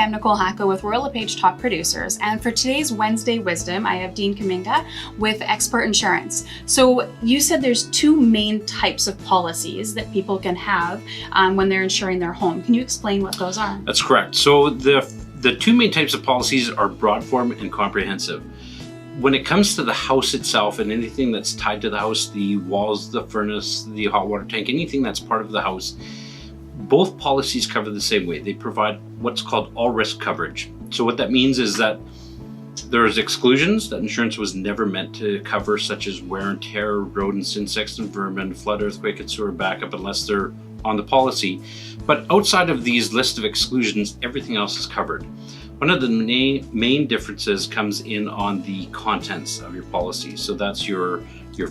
I'm Nicole Hacault with Royal LePage Top Producers, and for today's Wednesday Wisdom, I have Dean Kaminga with Expert Insurance. So you said there's two main types of policies that people can have when they're insuring their home. Can you explain what those are? That's correct. So the two main types of policies are broad form and comprehensive. When it comes to the house itself and anything that's tied to the house, the walls, the furnace, the hot water tank, anything that's part of the house, both policies cover the same way. They provide what's called all risk coverage. So what that means is that there's exclusions that insurance was never meant to cover, such as wear and tear, rodents, insects and vermin, flood, earthquake, and sewer backup, unless they're on the policy. But outside of these list of exclusions, everything else is covered. One of the main differences comes in on the contents of your policy. So that's your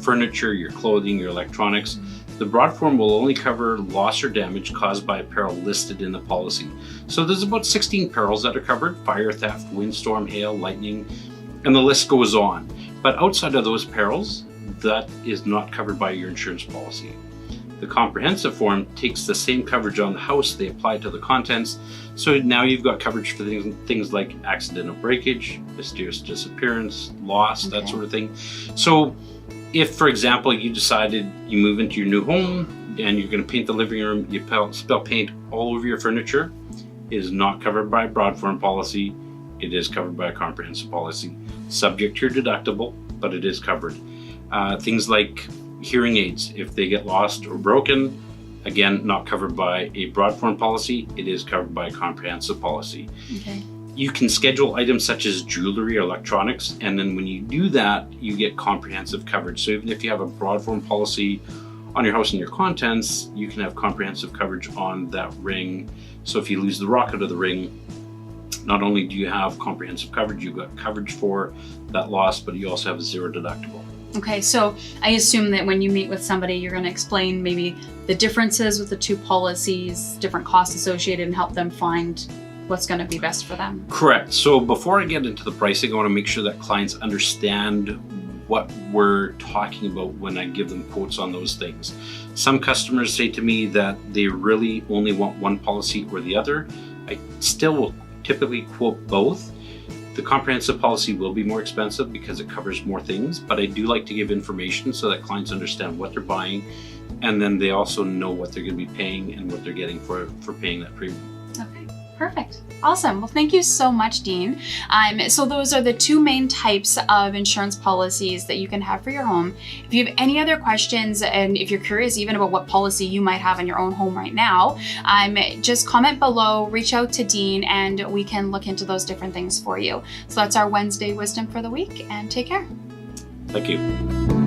furniture, your clothing, your electronics. The broad form will only cover loss or damage caused by a peril listed in the policy. So there's about 16 perils that are covered: fire, theft, windstorm, hail, lightning, and the list goes on. But outside of those perils, that is not covered by your insurance policy. The comprehensive form takes the same coverage on the house, they apply it to the contents. So now you've got coverage for things like accidental breakage, mysterious disappearance, loss, that sort of thing. So if, for example, you decided you move into your new home and you're going to paint the living room, you spill paint all over your furniture, it is not covered by a broad form policy. It is covered by a comprehensive policy, subject to your deductible, but it is covered. Things like hearing aids, if they get lost or broken, again, not covered by a broad form policy. It is covered by a comprehensive policy. Okay. You can schedule items such as jewelry or electronics, and then when you do that, you get comprehensive coverage. So even if you have a broad form policy on your house and your contents, you can have comprehensive coverage on that ring. So if you lose the rock out of the ring, not only do you have comprehensive coverage, you've got coverage for that loss, but you also have a zero deductible. Okay, so I assume that when you meet with somebody, you're going to explain maybe the differences with the two policies, different costs associated, and help them find what's going to be best for them. Correct. So before I get into the pricing, I want to make sure that clients understand what we're talking about when I give them quotes on those things. Some customers say to me that they really only want one policy or the other. I still will typically quote both. The comprehensive policy will be more expensive because it covers more things, but I do like to give information so that clients understand what they're buying, and then they also know what they're going to be paying and what they're getting for paying that premium. Okay, perfect. Awesome. Well, thank you so much, Dean. So those are the two main types of insurance policies that you can have for your home. If you have any other questions, and if you're curious even about what policy you might have in your own home right now, just comment below, reach out to Dean, and we can look into those different things for you. So that's our Wednesday Wisdom for the week, and take care. Thank you.